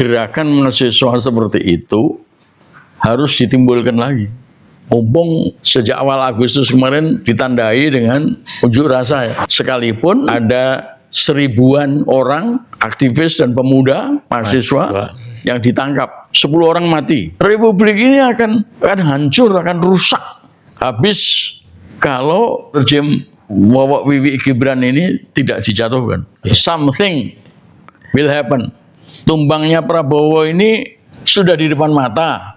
gerakan mahasiswa seperti itu harus ditimbulkan lagi. Mumpung sejak awal Agustus kemarin ditandai dengan unjuk rasa ya. Sekalipun ada 1000-an orang aktivis dan pemuda mahasiswa yang ditangkap, 10 orang mati. Republik ini akan hancur, akan rusak, habis kalau rejim Wawak Wiwi Gibran ini tidak dijatuhkan. Something will happen. Tumbangnya Prabowo ini sudah di depan mata.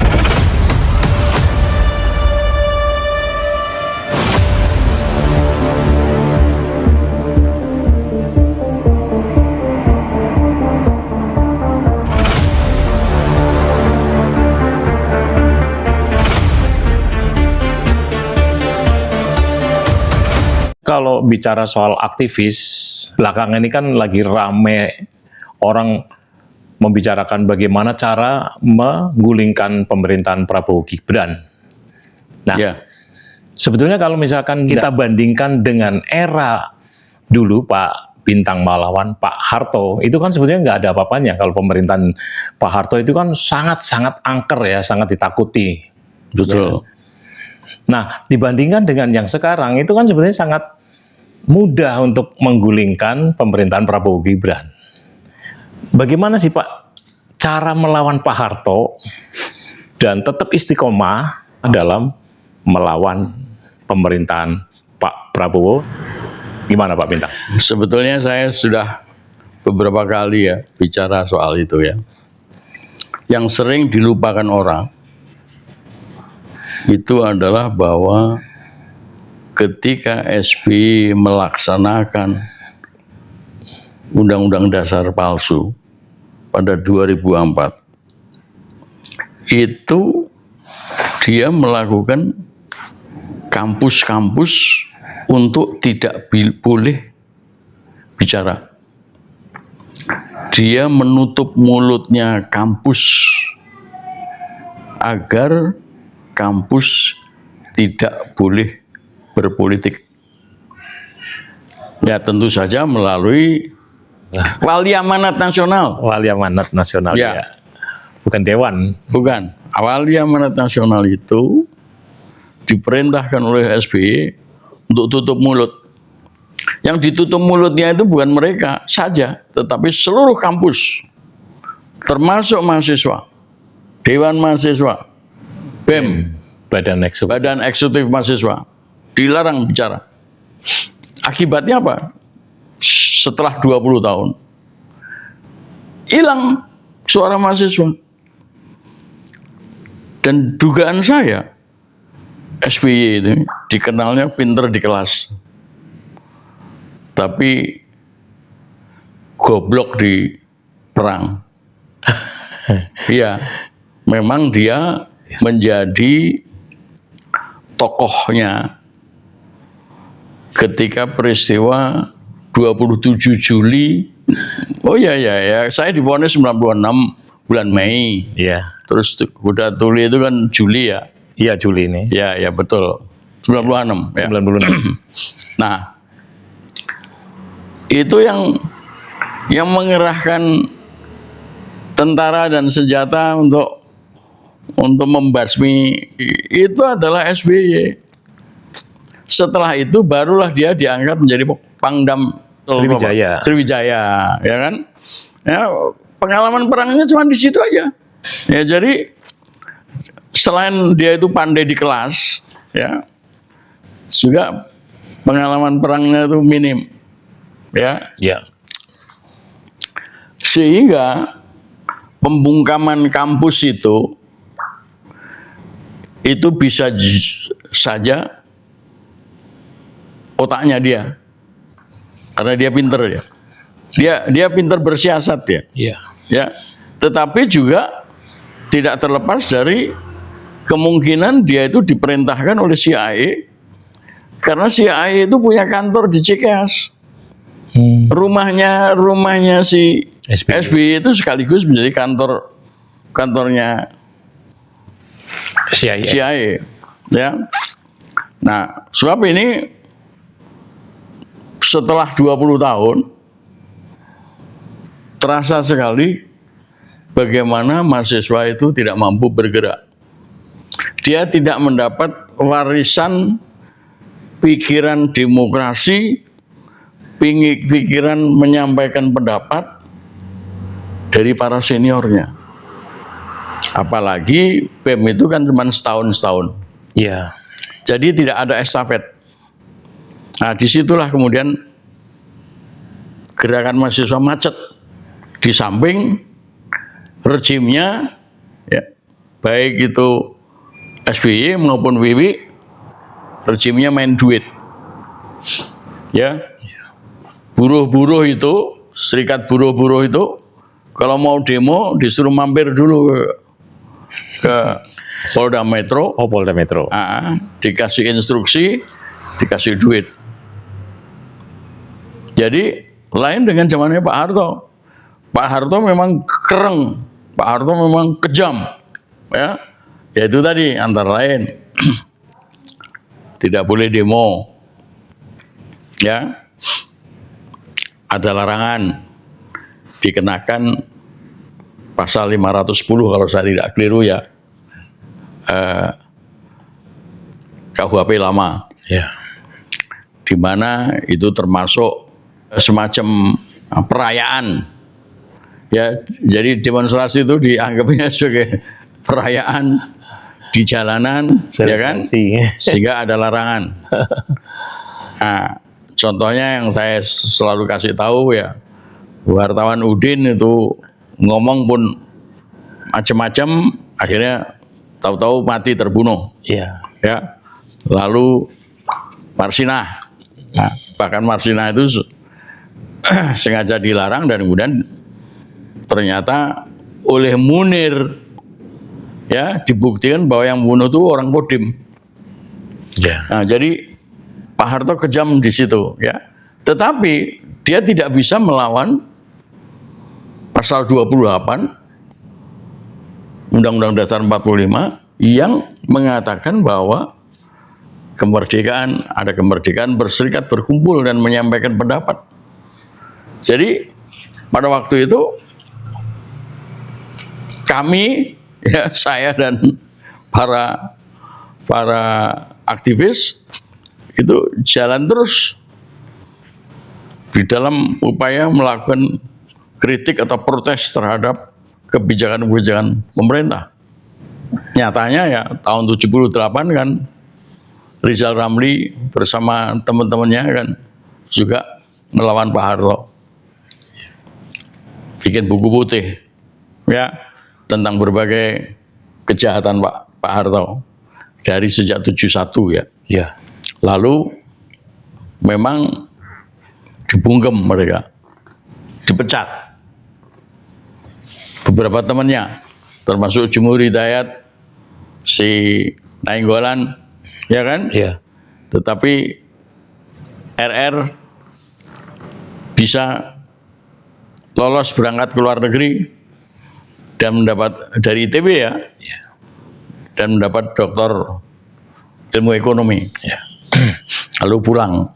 Kalau bicara soal aktivis, belakangan ini kan lagi rame orang membicarakan bagaimana cara menggulingkan pemerintahan Prabowo Gibran. Nah, sebetulnya kalau misalkan kita bandingkan dengan era dulu Pak Bintang Malawan, Pak Harto, itu kan sebetulnya nggak ada apa-apanya. Kalau pemerintahan Pak Harto itu kan sangat-sangat angker ya, sangat ditakuti. Betul. Ya. Nah, dibandingkan dengan yang sekarang, itu kan sebenarnya sangat mudah untuk menggulingkan pemerintahan Prabowo Gibran. Bagaimana sih Pak cara melawan Pak Harto dan tetap istiqomah dalam melawan pemerintahan Pak Prabowo? Gimana Pak Bintang? Sebetulnya saya sudah beberapa kali ya bicara soal itu ya. Yang sering dilupakan orang itu adalah bahwa ketika SBY melaksanakan Undang-Undang Dasar palsu pada 2004, itu dia melakukan kampus-kampus untuk tidak boleh bicara. Dia menutup mulutnya kampus agar kampus tidak boleh berpolitik. Ya tentu saja melalui Wali Amanat Nasional. Wali Amanat Nasional ya. Bukan Dewan. Bukan. Wali Amanat Nasional itu diperintahkan oleh SBY untuk tutup mulut. Yang ditutup mulutnya itu bukan mereka saja, tetapi seluruh kampus, termasuk mahasiswa, Dewan Mahasiswa, BEM, Badan Eksekutif Mahasiswa, dilarang bicara. Akibatnya apa? Setelah 20 tahun, hilang suara mahasiswa. Dan dugaan saya, SBY ini dikenalnya pinter di kelas, tapi goblok di perang. Iya, memang dia menjadi tokohnya ketika peristiwa 27 Juli. Oh ya, saya divonis 96 bulan Mei. Iya. Terus Kuda Tuli itu kan Juli ya. Iya, Juli ini. Ya betul. 96 ya. 96. Nah, itu yang mengerahkan tentara dan senjata untuk membasmi itu adalah SBY. Setelah itu barulah dia diangkat menjadi Pangdam Sriwijaya, ya kan? Ya, pengalaman perangnya cuma di situ aja. Ya, jadi selain dia itu pandai di kelas, ya, juga pengalaman perangnya itu minim, ya. Ya. Sehingga pembungkaman kampus itu bisa saja otaknya dia, karena dia pinter ya. Dia pinter bersiasat ya. Iya. Ya. Tetapi juga tidak terlepas dari kemungkinan dia itu diperintahkan oleh CIA, karena CIA itu punya kantor di Cikeas. Rumahnya si SBY itu sekaligus menjadi kantornya CIA. Ya. Nah, sebab ini setelah 20 tahun terasa sekali bagaimana mahasiswa itu tidak mampu bergerak. Dia tidak mendapat warisan pikiran demokrasi, pikiran menyampaikan pendapat dari para seniornya. Apalagi BEM itu kan cuma setahun. Iya. Jadi tidak ada estafet. Nah, disitulah kemudian gerakan mahasiswa macet. Di samping rejimnya, ya, baik itu SBY maupun WW, rejimnya main duit. Ya, buruh-buruh itu, serikat buruh-buruh itu, kalau mau demo disuruh mampir dulu ke Polda Metro. Oh, Polda Metro. Dikasih instruksi, dikasih duit. Jadi lain dengan zamannya Pak Harto. Pak Harto memang kereng, Pak Harto memang kejam, ya. Yaitu tadi antara lain tidak boleh demo, ya. Ada larangan, dikenakan pasal 510 kalau saya tidak keliru ya. KUHP lama, Ya. di mana itu termasuk semacam perayaan, ya. Jadi demonstrasi itu dianggapnya sebagai perayaan di jalanan, ya kan? Sehingga ada larangan. Nah, contohnya yang saya selalu kasih tahu ya, wartawan Udin itu ngomong pun macam-macam, akhirnya tahu-tahu mati terbunuh. Iya. Ya, lalu Marsinah, nah, bahkan Marsinah itu sengaja dilarang dan kemudian ternyata oleh Munir, ya, dibuktikan bahwa yang bunuh itu orang Kodim. Ya. Nah, jadi Pak Harto kejam di situ, ya. Tetapi dia tidak bisa melawan pasal 28 Undang-Undang Dasar 45 yang mengatakan bahwa ada kemerdekaan berserikat, berkumpul dan menyampaikan pendapat. Jadi pada waktu itu kami, ya, saya dan para aktivis itu jalan terus di dalam upaya melakukan kritik atau protes terhadap kebijakan-kebijakan pemerintah. Nyatanya ya tahun 78 kan Rizal Ramli bersama teman-temannya kan juga melawan Pak Harto. Bikin buku putih, ya, tentang berbagai kejahatan Pak Harto dari sejak 71, ya. Ya. Lalu memang dibungkem mereka, dipecat. Beberapa temannya, termasuk Jumhur Hidayat, si Nainggolan, ya kan? Iya. Tetapi RR bisa lolos berangkat ke luar negeri dan mendapat dari ITB, ya, dan mendapat doktor ilmu ekonomi. Ya. Lalu pulang.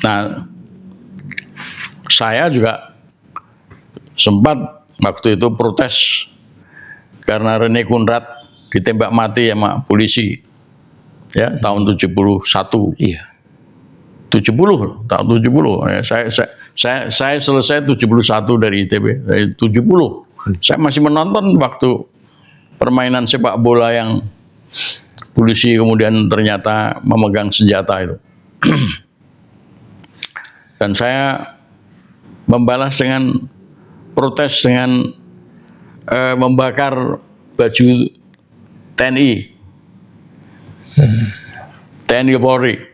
Nah, saya juga sempat waktu itu protes karena Rene Kunrad ditembak mati sama polisi, ya, tahun 71. Iya. 70, tahun 70. Saya selesai 71 dari ITB, dari 70. Saya masih menonton waktu permainan sepak bola yang polisi kemudian ternyata memegang senjata itu. Dan saya membalas dengan protes dengan membakar baju TNI, TNI Polri.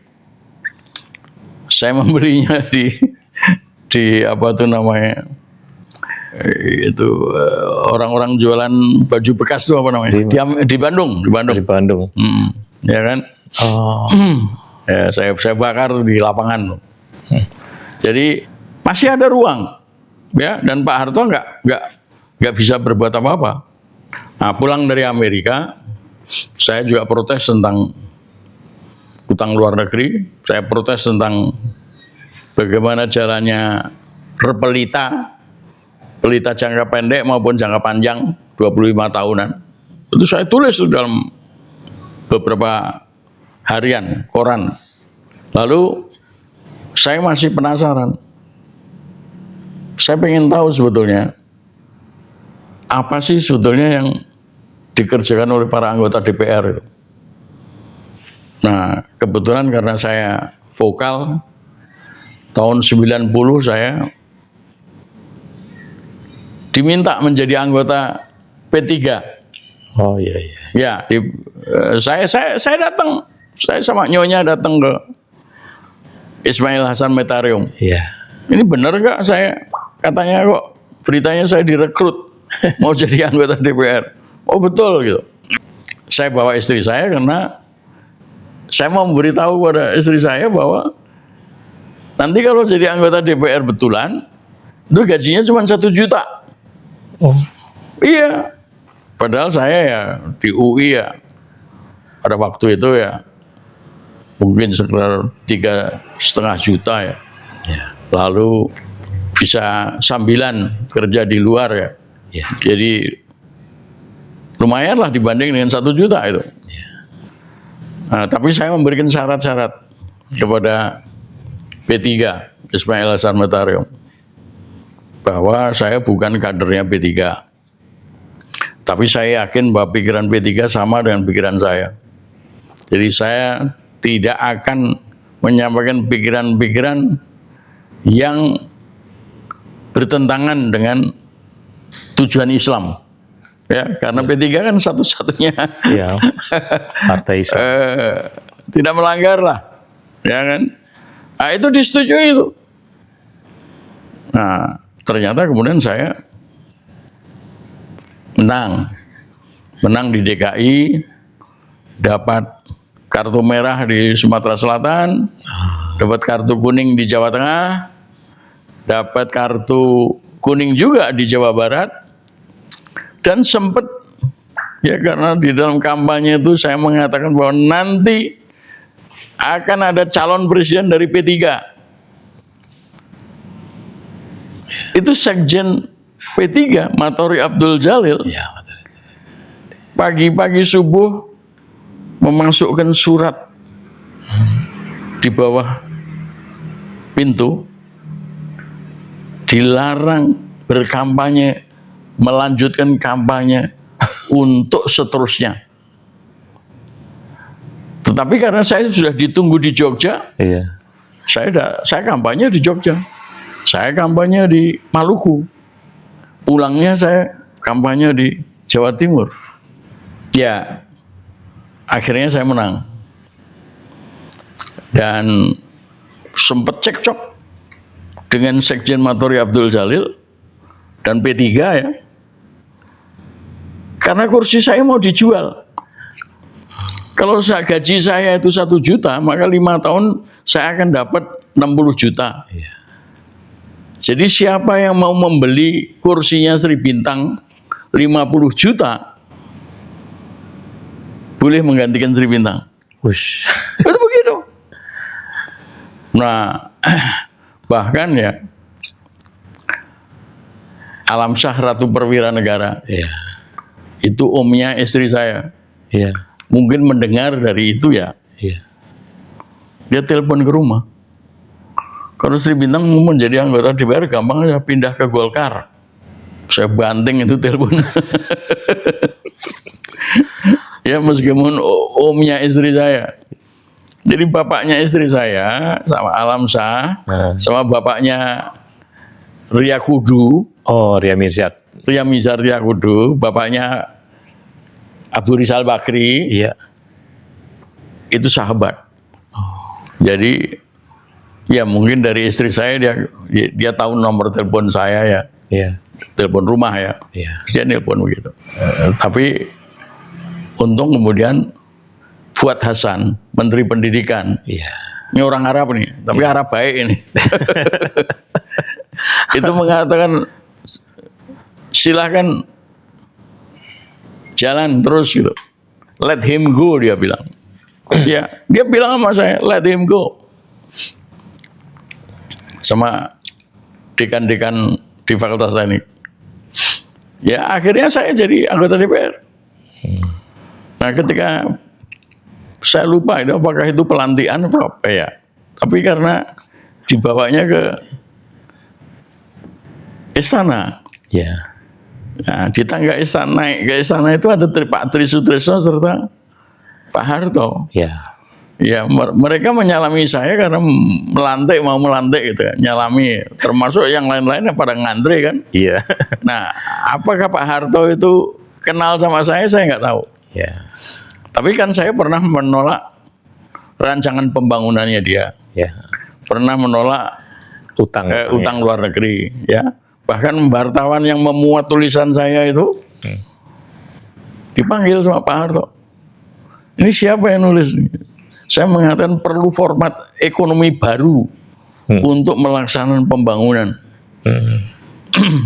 Saya membelinya di apa tuh namanya, itu orang-orang jualan baju bekas tuh apa namanya, di Bandung. Di Bandung. Ya kan? Oh. Ya, saya bakar di lapangan. Jadi masih ada ruang, ya, dan Pak Harto nggak bisa berbuat apa-apa. Nah, pulang dari Amerika, saya juga protes tentang utang luar negeri. Saya protes tentang bagaimana jalannya Repelita, pelita jangka pendek maupun jangka panjang 25 tahunan. Itu saya tulis dalam beberapa harian, koran. Lalu saya masih penasaran. Saya pengen tahu sebetulnya apa sih sebetulnya yang dikerjakan oleh para anggota DPR itu. Nah, kebetulan karena saya vokal, tahun 90 saya diminta menjadi anggota P3. Oh iya iya. Ya, saya datang, saya sama nyonya datang ke Ismail Hasan Metarium. Iya. Ini benar nggak saya, katanya kok beritanya saya direkrut mau jadi anggota DPR. Oh betul gitu. Saya bawa istri saya karena saya mau memberitahu pada istri saya bahwa nanti kalau jadi anggota DPR betulan, itu gajinya cuma 1 juta. Oh. Iya. Padahal saya ya di UI ya, pada waktu itu ya mungkin sekitar 3,5 juta ya. Ya. Lalu bisa sambilan kerja di luar ya. Ya. Jadi lumayan lah dibanding dengan 1 juta itu. Ya. Nah, tapi saya memberikan syarat-syarat kepada P3 Ismail Hasan Metarium bahwa saya bukan kadernya P3, tapi saya yakin bahwa pikiran P3 sama dengan pikiran saya. Jadi saya tidak akan menyampaikan pikiran-pikiran yang bertentangan dengan tujuan Islam. Ya, karena P3 kan satu-satunya Iya. Partai Islam. tidak melanggar lah, ya kan? Nah, itu disetujui itu. Nah, ternyata kemudian saya menang di DKI, dapat kartu merah di Sumatera Selatan, dapat kartu kuning di Jawa Tengah, dapat kartu kuning juga di Jawa Barat, dan sempat ya karena di dalam kampanye itu saya mengatakan bahwa nanti akan ada calon presiden dari P3. Itu Sekjen P3 Matori Abdul Jalil Ya. pagi-pagi subuh memasukkan surat di bawah pintu, dilarang berkampanye, melanjutkan kampanye untuk seterusnya. Tetapi karena saya sudah ditunggu di Jogja, Iya. saya kampanye di Jogja, saya kampanye di Maluku, pulangnya saya kampanye di Jawa Timur. Ya, akhirnya saya menang. Dan sempat cekcok dengan Sekjen Matori Abdul Jalil dan P3 ya. Karena kursi saya mau dijual. Kalau gaji saya itu 1 juta, maka 5 tahun saya akan dapat 60 juta. Iya. Jadi siapa yang mau membeli kursinya Sri Bintang 50 juta, boleh menggantikan Sri Bintang. Wush. Itu begitu. Nah, bahkan ya, Alamsyah Ratu Perwira Negara, Iya. itu omnya istri saya. Iya. Mungkin mendengar dari itu ya, Iya. dia telepon ke rumah. Kalau Sri Bintang mau menjadi anggota DPR, gampang aja pindah ke Golkar. Saya banting itu telepon. Ya meskipun omnya istri saya. Jadi bapaknya istri saya sama Alamsyah, sama bapaknya Ria Kudu, Oh, Ria Mirzad. Ria Mizar Ria Kudu, bapaknya Abu Rizal Bakri, Iya. itu sahabat. Jadi ya mungkin dari istri saya dia tahu nomor telepon saya ya, Iya. telepon rumah ya, Iya. dia nelpon begitu. Tapi untung kemudian Fuad Hasan, Menteri Pendidikan, Iya. ini orang Arab nih, tapi Arab baik ini. Itu mengatakan silahkan jalan terus gitu. Let him go, dia bilang. Ya, dia bilang sama saya, let him go. Sama dekan-dekan di Fakultas Teknik, Ya akhirnya saya jadi anggota DPR. Nah ketika saya lupa itu apakah itu pelantikan atau apa ya. Tapi karena dibawanya ke istana. Ya. Nah, di tangga istana, naik ke istana itu ada Pak Tri Sutrisno serta Pak Harto. Ya. Ya, mereka menyalami saya karena mau melantik gitu, nyalami. Termasuk yang lain-lain yang pada ngantri kan. Iya. Nah, apakah Pak Harto itu kenal sama saya nggak tahu. Ya. Tapi kan saya pernah menolak rancangan pembangunannya dia. Ya. Pernah menolak utang luar negeri, ya. Bahkan wartawan yang memuat tulisan saya itu dipanggil sama Pak Harto. Ini siapa yang nulis? Saya mengatakan perlu format ekonomi baru untuk melaksanakan pembangunan.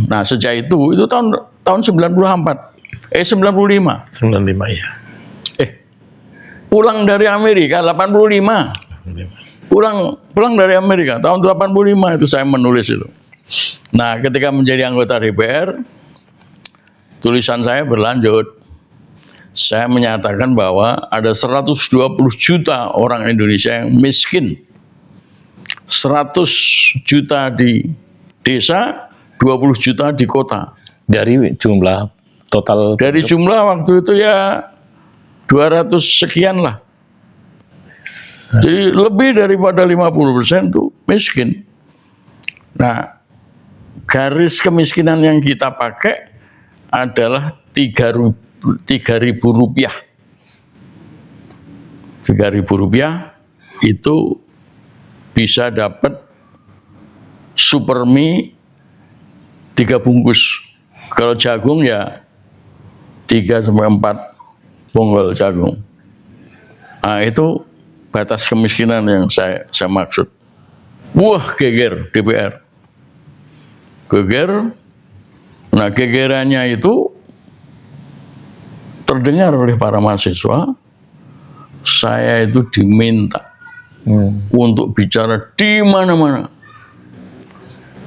Nah sejak itu tahun 95. 95 ya. Pulang dari Amerika 85. Pulang dari Amerika tahun 85 itu saya menulis itu. Nah, ketika menjadi anggota DPR, tulisan saya berlanjut. Saya menyatakan bahwa ada 120 juta orang Indonesia yang miskin. 100 juta di desa, 20 juta di kota. Dari jumlah total? Dari jumlah waktu itu ya 200 sekian lah. Jadi lebih daripada 50% itu miskin. Nah, garis kemiskinan yang kita pakai adalah 3.000 rupiah. 3.000 rupiah itu bisa dapat super mie 3 bungkus. Kalau jagung ya 3 sampai 4 bonggol jagung. Nah itu batas kemiskinan yang saya maksud. Wah geger DPR. Geger. Nah gegerannya itu terdengar oleh para mahasiswa. Saya itu diminta untuk bicara di mana-mana.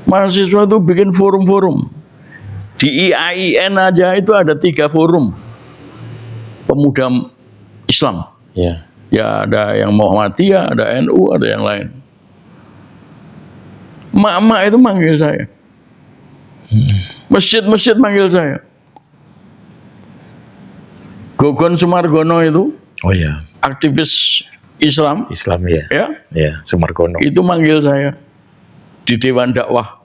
Mahasiswa itu bikin forum-forum. Di IAIN aja itu ada 3 forum pemuda Islam. Ya. Ya ada yang Muhammadiyah, ada NU, ada yang lain. Mak-mak itu manggil saya. Masjid-masjid manggil saya. Gogon Sumargono itu, Oh ya, aktivis Islam, ya. ya, Ya, Sumargono. itu manggil saya di Dewan Dakwah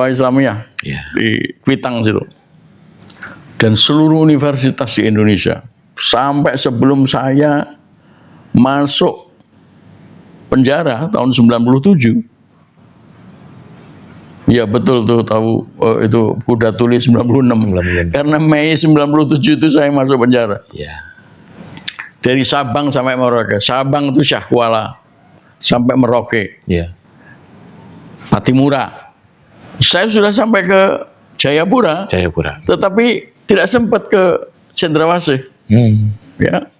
Islamiyah Ya. di Kuitang situ. Dan seluruh universitas di Indonesia sampai sebelum saya masuk penjara tahun 97. Ya betul tuh tahu itu Kuda Tuli 96. Karena Mei 97 itu saya masuk penjara. Ya. Dari Sabang sampai Merauke. Sabang itu Syahkuala sampai Merauke. Ya. Patimura. Saya sudah sampai ke Jayapura. Jayapura. Tetapi tidak sempat ke Cendrawasih. Ya.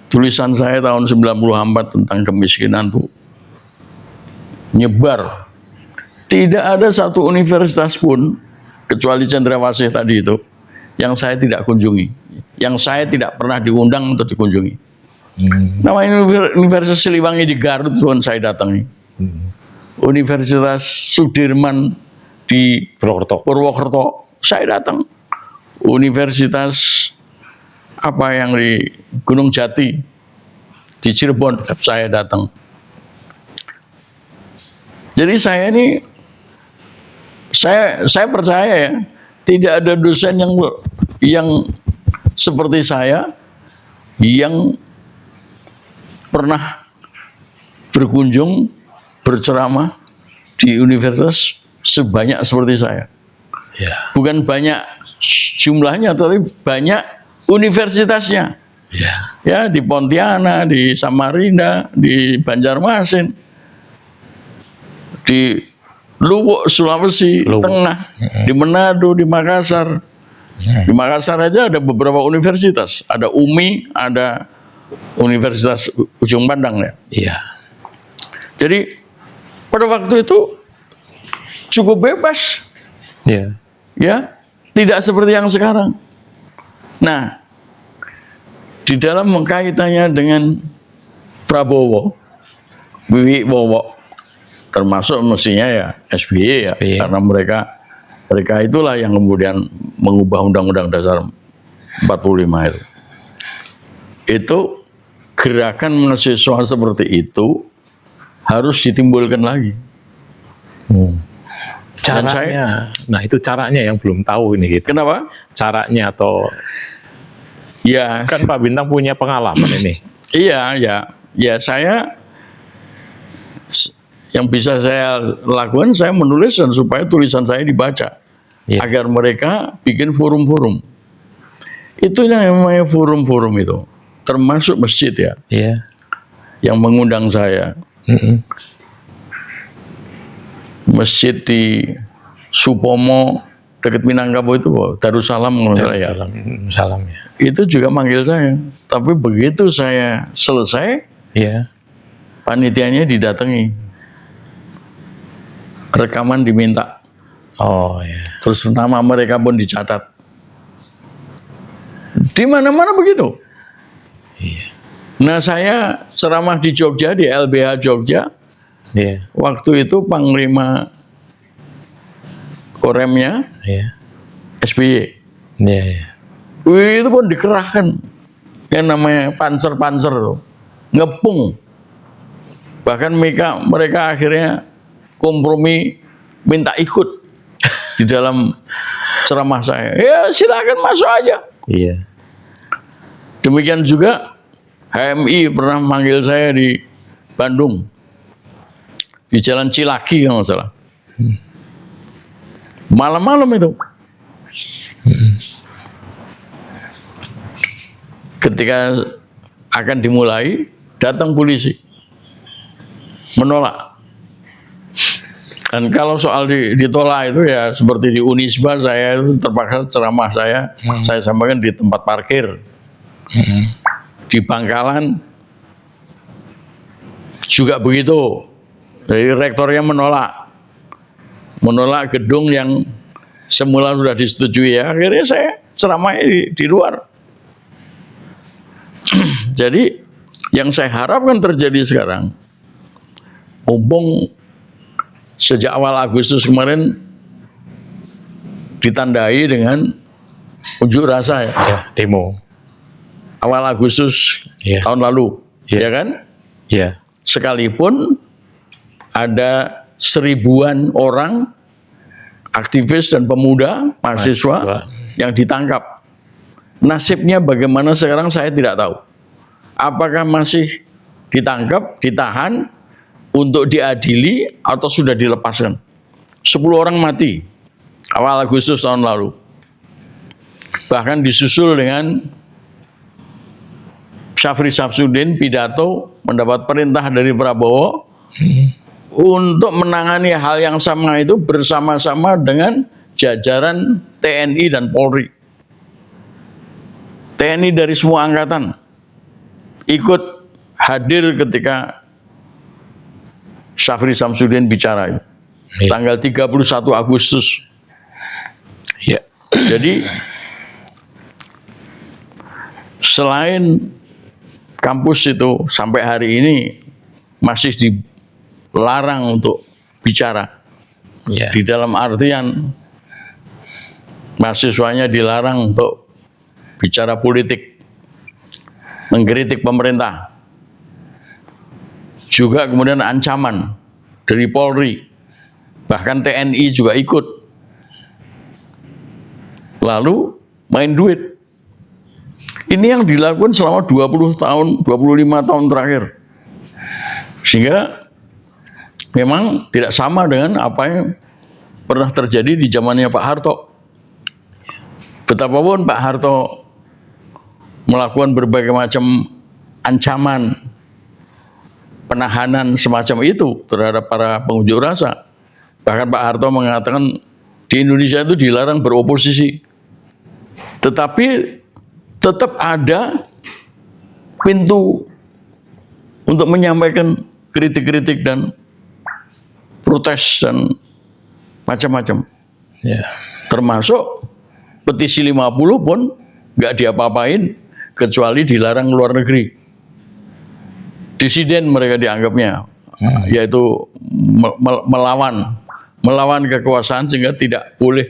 Tulisan saya tahun 94 tentang kemiskinan tuh nyebar. Tidak ada satu universitas pun kecuali Cendrawasih tadi itu yang saya tidak kunjungi, yang saya tidak pernah diundang untuk dikunjungi. Namanya Universitas Siliwangi di Garut pun saya datangi. Universitas Sudirman di Purwokerto saya datang. Universitas apa yang di Gunung Jati di Cirebon saya datang. Jadi saya ini saya percaya ya, tidak ada dosen yang seperti saya yang pernah berkunjung berceramah di universitas sebanyak seperti saya. Ya. Bukan banyak jumlahnya, tapi banyak universitasnya. Ya. Ya, di Pontianak, di Samarinda, di Banjarmasin, di Luwuk, Sulawesi Tengah, di Manado, di Makassar. Di Makassar aja ada beberapa universitas. Ada UMI, ada Universitas Ujung Pandang ya. Iya. Jadi pada waktu itu cukup bebas. Iya. Ya, tidak seperti yang sekarang. Nah, di dalam kaitannya dengan Prabowo, Wibowo, termasuk mestinya ya SBY ya, SBY. karena mereka itulah yang kemudian mengubah Undang-Undang Dasar 45 itu. Itu gerakan mahasiswa seperti itu harus ditimbulkan lagi. Caranya, nah itu caranya yang belum tahu ini gitu. Kenapa? Caranya atau Ya, kan Pak Bintang punya pengalaman ini. iya, saya yang bisa saya lakukan, saya menulis dan supaya tulisan saya dibaca, agar mereka bikin forum-forum. Itu yang namanya forum-forum itu, termasuk masjid ya, yang mengundang saya. Masjid di Supomo dekat Minangkabau itu, Darussalam ya. Salam ya. Itu juga manggil saya. Tapi begitu saya selesai, panitianya didatangi, rekaman diminta. Oh ya. Terus nama mereka pun dicatat. Di mana-mana begitu. Nah, saya ceramah di Jogja, di LBH Jogja. Waktu itu Panglima Koremnya SBY. Itu pun dikerahkan. Yang namanya panser-panser ngepung. Bahkan mereka akhirnya kompromi minta ikut di dalam ceramah saya. Ya silakan masuk aja. Demikian juga HMI pernah manggil saya di Bandung, di Jalan Cilaki kalau nggak salah. Malam-malam itu. Ketika akan dimulai, datang polisi menolak. Dan kalau soal ditolak itu ya seperti di Unisba, saya itu terpaksa ceramah saya sampaikan di tempat parkir. Di Bangkalan juga begitu. Jadi rektornya menolak gedung yang semula sudah disetujui ya. Akhirnya saya ceramah di luar. Jadi yang saya harapkan terjadi sekarang, mumpung sejak awal Agustus kemarin ditandai dengan unjuk rasa ya, demo awal Agustus tahun lalu, ya kan? Sekalipun ada 1000-an orang aktivis dan pemuda mahasiswa yang ditangkap. Nasibnya bagaimana sekarang saya tidak tahu. Apakah masih ditangkap, ditahan untuk diadili atau sudah dilepaskan? 10 orang mati awal Agustus tahun lalu. Bahkan disusul dengan Syafri Samsudin pidato mendapat perintah dari Prabowo untuk menangani hal yang sama itu bersama-sama dengan jajaran TNI dan Polri. TNI dari semua angkatan ikut hadir ketika Syafri Samsudin bicara tanggal 31 Agustus. Jadi selain kampus itu sampai hari ini masih dilarang untuk bicara. Di dalam artian mahasiswanya dilarang untuk bicara politik, mengkritik pemerintah. Juga kemudian ancaman dari Polri, bahkan TNI juga ikut. Lalu main duit. Ini yang dilakukan selama 20 tahun, 25 tahun terakhir. Sehingga memang tidak sama dengan apa yang pernah terjadi di zamannya Pak Harto. Betapapun Pak Harto melakukan berbagai macam ancaman, penahanan semacam itu terhadap para pengunjuk rasa. Bahkan Pak Harto mengatakan di Indonesia itu dilarang beroposisi. Tetapi tetap ada pintu untuk menyampaikan kritik-kritik dan protes dan macam-macam. Termasuk petisi 50 pun nggak diapa-apain kecuali dilarang luar negeri. Disiden mereka dianggapnya, yaitu melawan kekuasaan sehingga tidak boleh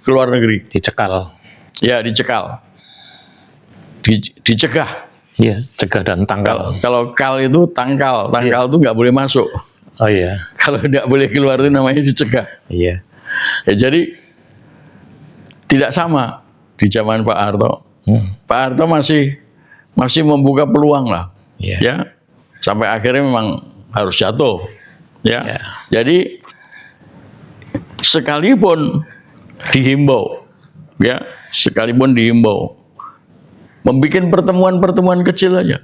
keluar negeri. Dicekal. Ya, dicekal. Dicegah. Iya, cegah dan tangkal. Kalau kal itu tangkal itu nggak boleh masuk. Oh iya. Kalau nggak boleh keluar itu namanya dicegah. Iya. Ya, jadi tidak sama di zaman Pak Harto. Pak Harto masih membuka peluang lah. Iya. Ya, sampai akhirnya memang harus jatuh. Ya. Iya. Jadi sekalipun dihimbau, membikin pertemuan-pertemuan kecil aja,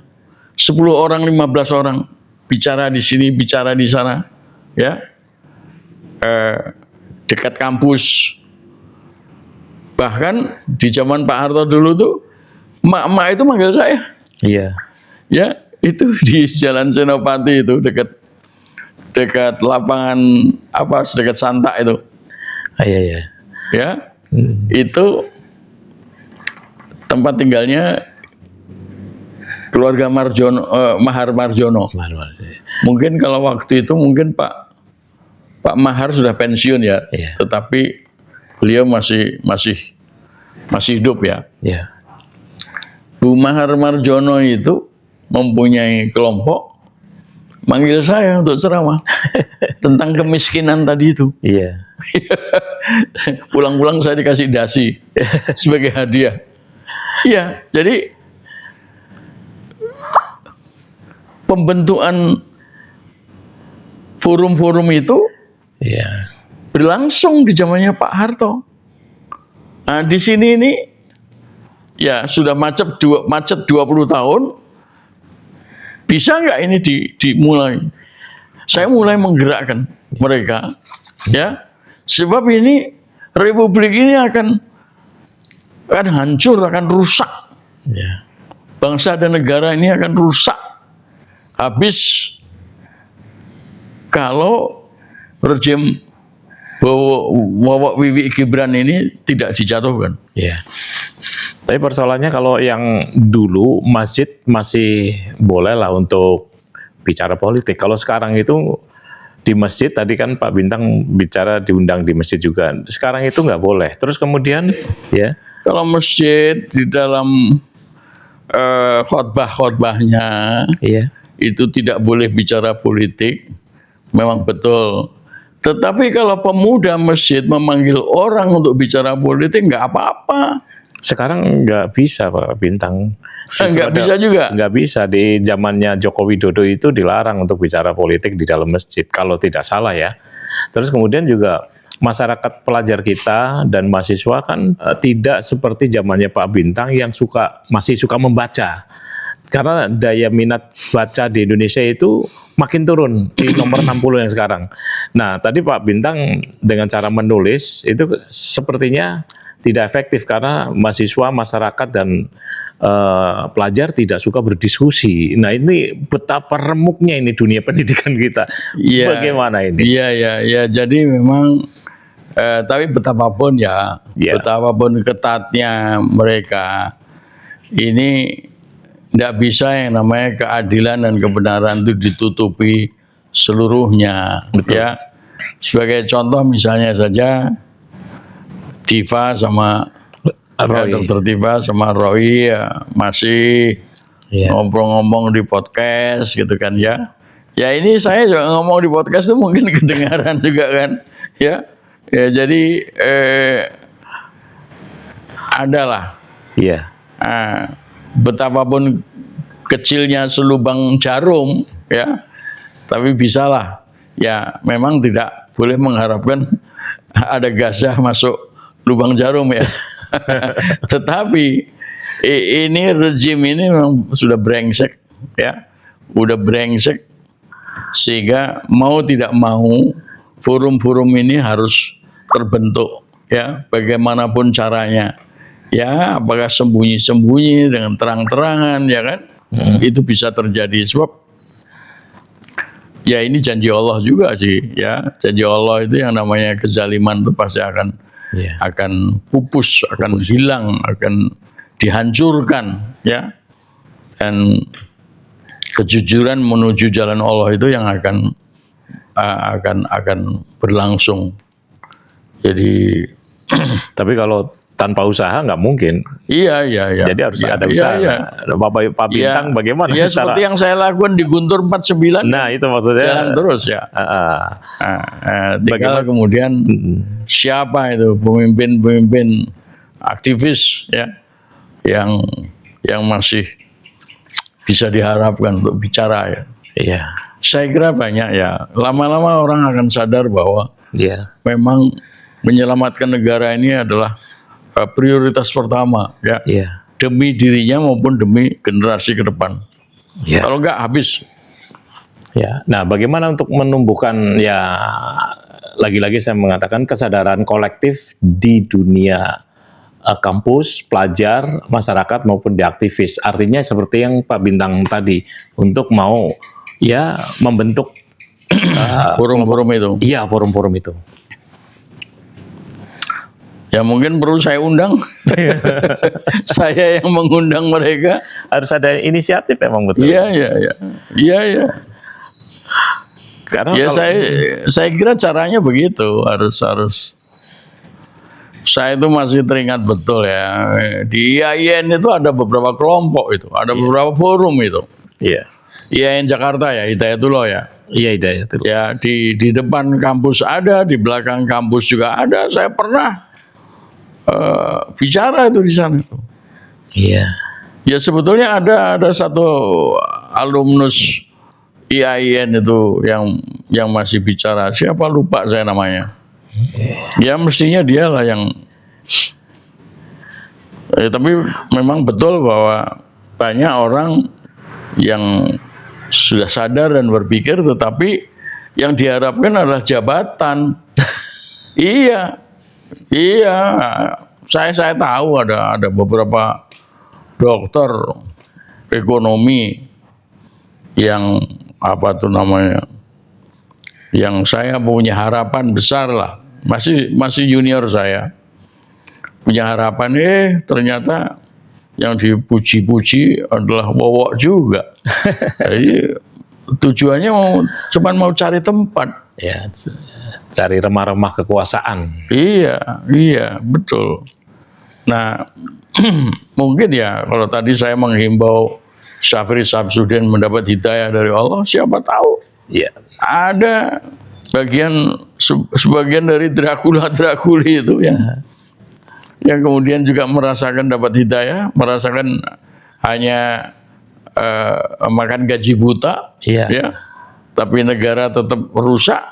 10 orang, 15 orang, bicara di sini, bicara di sana, ya, dekat kampus. Bahkan di zaman Pak Harto dulu tuh, emak-emak itu manggil saya, Iya. ya, itu di Jalan Senopati itu, dekat lapangan dekat Santa itu, Iya. ya, itu tempat tinggalnya keluarga Mahar Marjono. Mungkin kalau waktu itu Pak Mahar sudah pensiun ya, Iya. tetapi beliau masih hidup ya. Iya. Bu Mahar Marjono itu mempunyai kelompok manggil saya untuk ceramah tentang kemiskinan tadi itu. Iya. Pulang-pulang saya dikasih dasi sebagai hadiah. Iya, jadi pembentukan forum-forum itu Iya. berlangsung di zamannya Pak Harto. Nah, di sini ini ya sudah macet 20 tahun. Bisa nggak ini dimulai? Saya mulai menggerakkan mereka, ya, sebab ini republik ini akan hancur, akan rusak. Iya. Bangsa dan negara ini akan rusak habis kalau rejim Bowo Wiwi Gibran ini tidak dijatuhkan. Iya. Tapi persoalannya kalau yang dulu masjid masih boleh lah untuk bicara politik. Kalau sekarang itu di masjid, tadi kan Pak Bintang bicara diundang di masjid juga. Sekarang itu nggak boleh. Terus kemudian ya. Kalau masjid di dalam khotbah-khotbahnya Iya. itu tidak boleh bicara politik, memang betul. Tetapi kalau pemuda masjid memanggil orang untuk bicara politik, nggak apa-apa. Sekarang nggak bisa Pak Bintang. Nggak bisa juga. Nggak bisa. Di zamannya Joko Widodo itu dilarang untuk bicara politik di dalam masjid, kalau tidak salah ya. Terus kemudian juga masyarakat pelajar kita dan mahasiswa kan tidak seperti zamannya Pak Bintang yang masih suka membaca. Karena daya minat baca di Indonesia itu makin turun di nomor 60 yang sekarang. Nah, tadi Pak Bintang dengan cara menulis itu sepertinya tidak efektif karena mahasiswa, masyarakat dan pelajar tidak suka berdiskusi. Nah, ini betapa remuknya ini dunia pendidikan kita. Ya, bagaimana ini? Iya. Jadi memang tapi betapapun betapapun ketatnya mereka, ini tidak bisa yang namanya keadilan dan kebenaran itu ditutupi seluruhnya. Betul. Ya. Sebagai contoh misalnya saja Diva sama Dr. Diva sama Roy ya, masih ngomong-ngomong di podcast gitu kan ya. Ya ini saya juga ngomong di podcast itu mungkin kedengaran juga kan ya. Ya jadi adalah. Iya. Betapapun kecilnya selubang jarum ya, tapi bisalah ya, memang tidak boleh mengharapkan ada gajah masuk lubang jarum ya. Tetapi ini rejim ini memang sudah brengsek ya, udah brengsek sehingga mau tidak mau forum-forum ini harus terbentuk ya, bagaimanapun caranya. Ya, apakah sembunyi-sembunyi dengan terang-terangan, ya kan? Itu bisa terjadi sebab ya ini janji Allah juga sih, ya. Janji Allah itu yang namanya kezaliman itu pasti akan Iya. akan pupus, akan hilang, akan dihancurkan, ya. Dan kejujuran menuju jalan Allah itu yang akan berlangsung. Jadi Tapi kalau tanpa usaha nggak mungkin. iya. Jadi harus Iya, ada iya, usaha. iya. Nah, Pak Bintang bagaimana? Ya seperti yang saya lakukan di Guntur 49. Nah, itu maksudnya. Jalan terus ya. Tinggal kemudian siapa itu pemimpin aktivis ya yang masih bisa diharapkan untuk bicara ya. Iya. Saya kira banyak ya. Lama-lama orang akan sadar bahwa Iya. memang menyelamatkan negara ini adalah prioritas pertama ya. Iya. Demi dirinya maupun demi generasi ke depan. Iya. Kalau enggak habis. Ya. Nah, bagaimana untuk menumbuhkan ya lagi-lagi saya mengatakan kesadaran kolektif di dunia kampus, pelajar, masyarakat maupun di aktivis. Artinya seperti yang Pak Bintang tadi untuk mau ya membentuk Forum-forum itu. iya forum-forum itu. Ya mungkin perlu saya undang. Saya yang mengundang mereka. Harus ada inisiatif memang betul. Iya. Karena Ya kalau, saya kira caranya begitu, harus. Saya itu masih teringat betul ya, di IAIN itu ada beberapa kelompok itu, ada beberapa forum itu. iya. IAIN Jakarta ya, Hidayatullah ya. Iya, itu. Ya di depan kampus ada, di belakang kampus juga ada. Saya pernah bicara itu di sana. Iya. Ya sebetulnya ada satu alumnus IAIN itu yang masih bicara, siapa lupa saya namanya. Ya mestinya dialah yang tapi memang betul bahwa banyak orang yang sudah sadar dan berpikir, tetapi yang diharapkan adalah jabatan. Iya. Saya tahu ada beberapa dokter ekonomi yang apa tuh namanya, yang saya punya harapan besar lah, masih junior saya, punya harapan, ternyata yang dipuji-puji adalah wowok juga. Jadi tujuannya cuman mau cari tempat. Ya, cari remah-remah kekuasaan. Iya, betul. Nah, mungkin ya kalau tadi saya menghimbau Syafri Samsudin mendapat hidayah dari Allah, siapa tahu Iya. ada sebagian dari Dracula-Draculi itu yang kemudian juga merasakan dapat hidayah, merasakan hanya makan gaji buta, Iya. ya, tapi negara tetap rusak,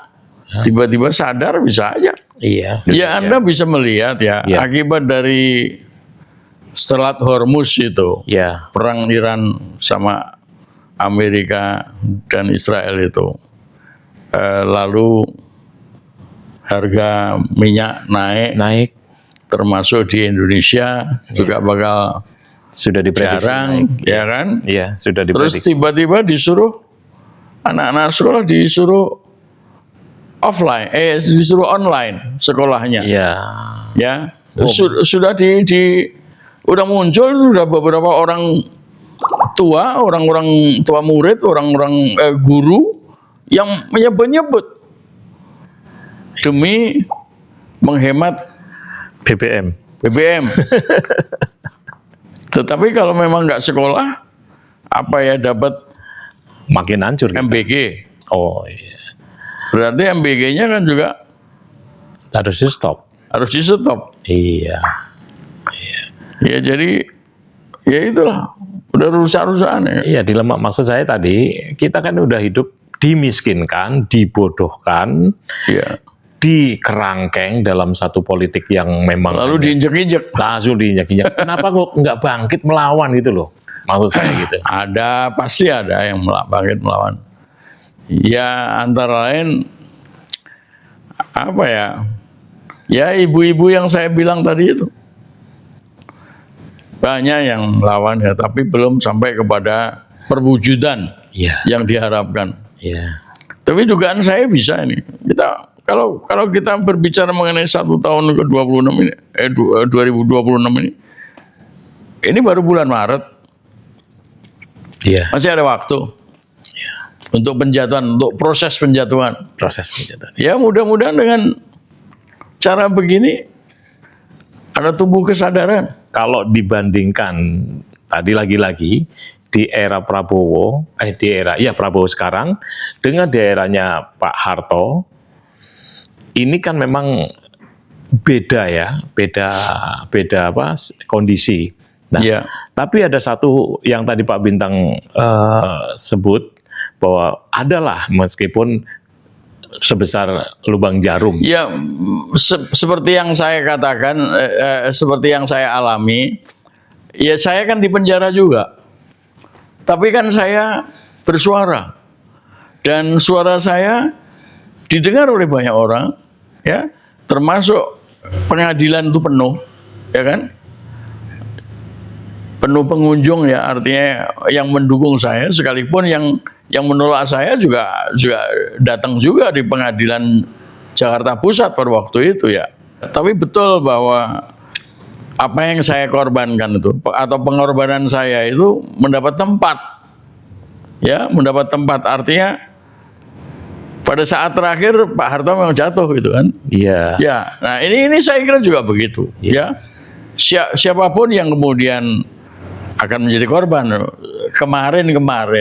tiba-tiba sadar, bisa aja. Iya. Ya Anda bisa melihat ya, akibat dari Selat Hormuz itu, Ya. perang Iran sama Amerika dan Israel itu, lalu harga minyak naik, termasuk di Indonesia juga bakal Sudah diprediksi jarang, naik. ya kan? Iya, sudah Terus diprediksi. tiba-tiba disuruh anak-anak sekolah disuruh offline, disuruh online sekolahnya. Iya. Ya, sudah udah muncul sudah beberapa orang tua, orang-orang tua murid, orang-orang guru yang menyebut-nyebut demi menghemat BBM. Tetapi kalau memang nggak sekolah, apa ya dapat Makin hancur. Kita. MBG? Oh iya. Berarti MBG-nya kan juga Harus di stop. harus di stop. Iya. Ya jadi ya itulah udah rusak-rusakan ya. Iya, dilema. Maksud saya tadi, kita kan udah hidup dimiskinkan, dibodohkan, Ya. dikerangkeng dalam satu politik yang memang Lalu diinjek-injek. langsung diinjak-injak. Kenapa kok nggak bangkit melawan gitu loh? Maksud saya gitu. Pasti ada yang bangkit melawan. Ya antara lain apa ya? Ya ibu-ibu yang saya bilang tadi itu. Banyak yang melawan ya, tapi belum sampai kepada perwujudan Iya. yang diharapkan. Iya. Tapi dugaan saya bisa ini. Kita kalau kita berbicara mengenai 1 tahun ke 26 ini, 2026 ini baru bulan Maret, Iya. masih ada waktu untuk penjatuhan, untuk proses penjatuhan. Proses penjatuhan. Ya mudah-mudahan dengan cara begini ada tumbuh kesadaran. Kalau dibandingkan tadi lagi-lagi di era Prabowo, Prabowo sekarang dengan di eranya Pak Harto, ini kan memang beda ya, beda apa kondisi. Nah, Ya. tapi ada satu yang tadi Pak Bintang sebut bahwa adalah meskipun sebesar lubang jarum. Ya, seperti yang saya katakan, seperti yang saya alami, ya saya kan di penjara juga. Tapi kan saya bersuara. Dan suara saya didengar oleh banyak orang, ya, termasuk pengadilan itu penuh, ya kan? Penuh pengunjung ya, artinya yang mendukung saya, sekalipun yang menolak saya juga datang juga di pengadilan Jakarta Pusat pada waktu itu ya. Tapi betul bahwa apa yang saya korbankan itu atau pengorbanan saya itu mendapat tempat, ya, mendapat tempat, artinya pada saat terakhir Pak Harto memang jatuh gitu kan. Iya. Ya, nah ini saya kira juga begitu, ya. Siapapun yang kemudian akan menjadi korban kemarin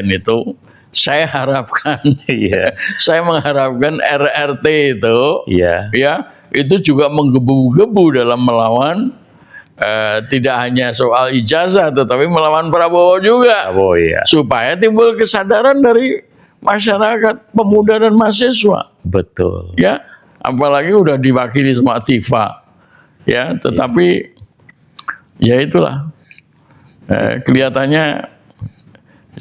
itu, saya harapkan, Iya. saya mengharapkan RRT itu, Iya. ya, itu juga menggebu-gebu dalam melawan tidak hanya soal ijazah, tetapi melawan Prabowo juga, Oh iya. supaya timbul kesadaran dari masyarakat, pemuda dan mahasiswa. Betul. Ya, apalagi udah diwakili sama Tifa, ya, tetapi ya itulah, kelihatannya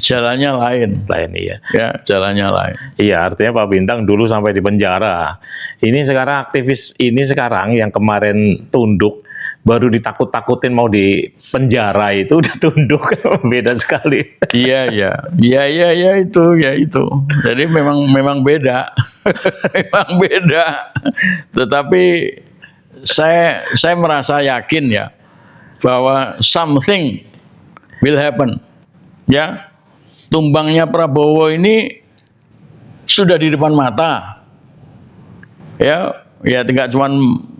jalannya lain, Iya. ya, jalannya lain. Iya, artinya Pak Bintang dulu sampai di penjara. Ini sekarang aktivis ini sekarang yang kemarin tunduk, baru ditakut-takutin mau di penjara itu udah tunduk, beda sekali. Iya itu. Jadi memang beda, memang beda. Tetapi saya merasa yakin ya bahwa something will happen. Ya, tumbangnya Prabowo ini sudah di depan mata. Ya tidak cuma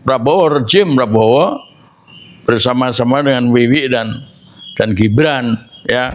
Prabowo, rejim Prabowo bersama-sama dengan Wiwi dan Gibran, ya.